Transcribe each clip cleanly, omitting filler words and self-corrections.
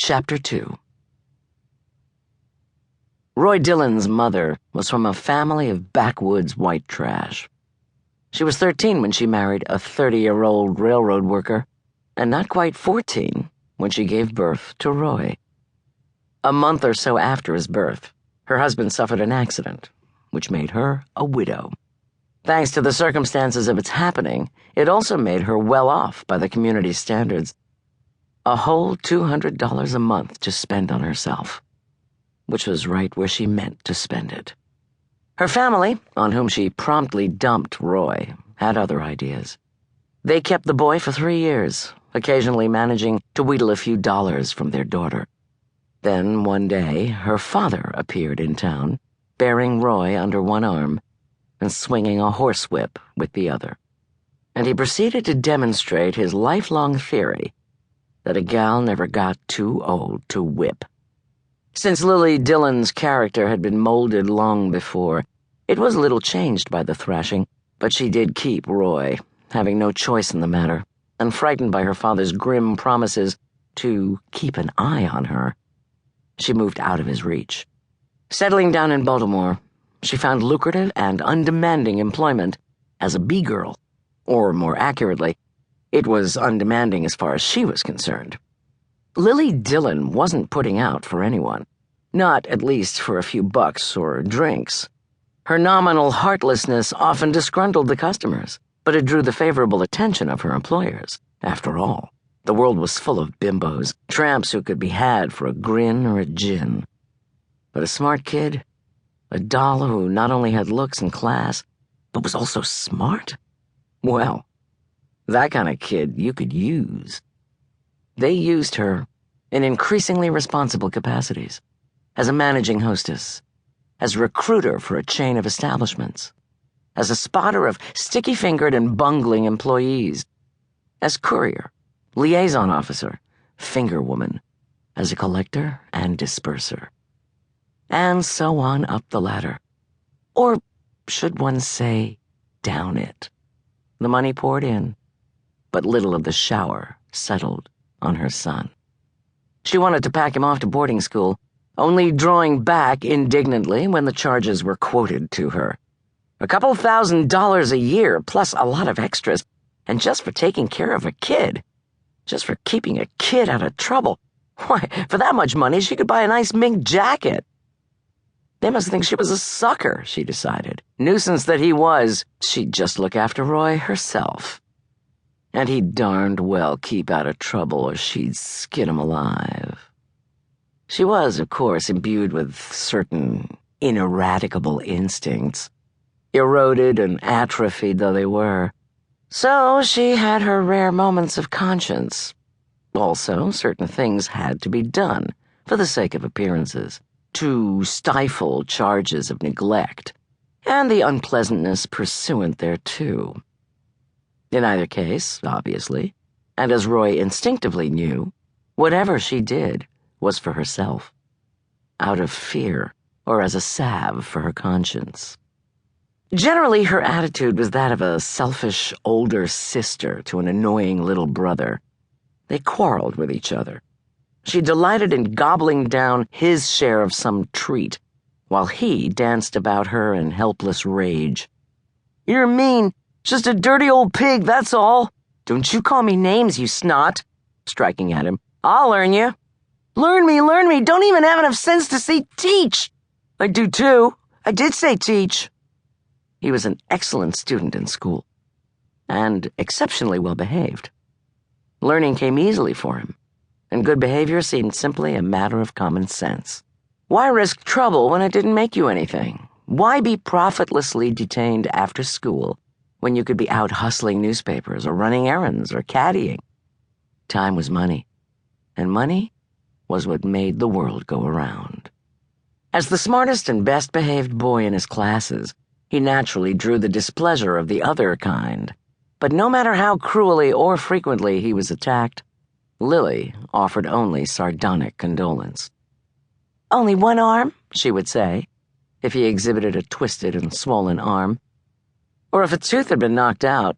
Chapter 2. Roy Dillon's mother was from a family of backwoods white trash. She was 13 when she married a 30-year-old railroad worker, and not quite 14 when she gave birth to Roy. A month or so after his birth, her husband suffered an accident, which made her a widow. Thanks to the circumstances of its happening, it also made her well off by the community's standards. A whole $200 a month to spend on herself, which was right where she meant to spend it. Her family, on whom she promptly dumped Roy, had other ideas. They kept the boy for 3 years, occasionally managing to wheedle a few dollars from their daughter. Then, one day, her father appeared in town, bearing Roy under one arm and swinging a horsewhip with the other. And he proceeded to demonstrate his lifelong theory that a gal never got too old to whip. Since Lily Dillon's character had been molded long before, it was little changed by the thrashing, but she did keep Roy, having no choice in the matter, and frightened by her father's grim promises to keep an eye on her. She moved out of his reach. Settling down in Baltimore, she found lucrative and undemanding employment as a bee-girl, or more accurately, it was undemanding as far as she was concerned. Lily Dillon wasn't putting out for anyone, not at least for a few bucks or drinks. Her nominal heartlessness often disgruntled the customers, but it drew the favorable attention of her employers. After all, the world was full of bimbos, tramps who could be had for a grin or a gin. But a smart kid, a doll who not only had looks and class, but was also smart? Well, that kind of kid you could use. They used her in increasingly responsible capacities, as a managing hostess, as a recruiter for a chain of establishments, as a spotter of sticky-fingered and bungling employees, as courier, liaison officer, finger woman, as a collector and disperser, and so on up the ladder. Or should one say, down it? The money poured in, but little of the shower settled on her son. She wanted to pack him off to boarding school, only drawing back indignantly when the charges were quoted to her. A couple $1,000s a year, plus a lot of extras, and just for taking care of a kid. Just for keeping a kid out of trouble. Why, for that much money, she could buy a nice mink jacket. They must think she was a sucker, she decided. Nuisance that he was, she'd just look after Roy herself. And he'd darned well keep out of trouble or she'd skin him alive. She was, of course, imbued with certain ineradicable instincts, eroded and atrophied though they were. So she had her rare moments of conscience. Also, certain things had to be done, for the sake of appearances, to stifle charges of neglect, and the unpleasantness pursuant thereto. In either case, obviously, and as Roy instinctively knew, whatever she did was for herself, out of fear or as a salve for her conscience. Generally, her attitude was that of a selfish older sister to an annoying little brother. They quarreled with each other. She delighted in gobbling down his share of some treat, while he danced about her in helpless rage. "You're mean. Just a dirty old pig, that's all. Don't you call me names, you snot," striking at him. "I'll learn you. Learn me. Don't even have enough sense to say teach." "I do too. I did say teach." He was an excellent student in school, and exceptionally well behaved. Learning came easily for him, and good behavior seemed simply a matter of common sense. Why risk trouble when it didn't make you anything? Why be profitlessly detained after school when you could be out hustling newspapers or running errands or caddying? Time was money, and money was what made the world go around. As the smartest and best-behaved boy in his classes, he naturally drew the displeasure of the other kind. But no matter how cruelly or frequently he was attacked, Lily offered only sardonic condolence. "Only one arm?" she would say, if he exhibited a twisted and swollen arm. Or if a tooth had been knocked out,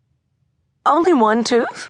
"Only one tooth?"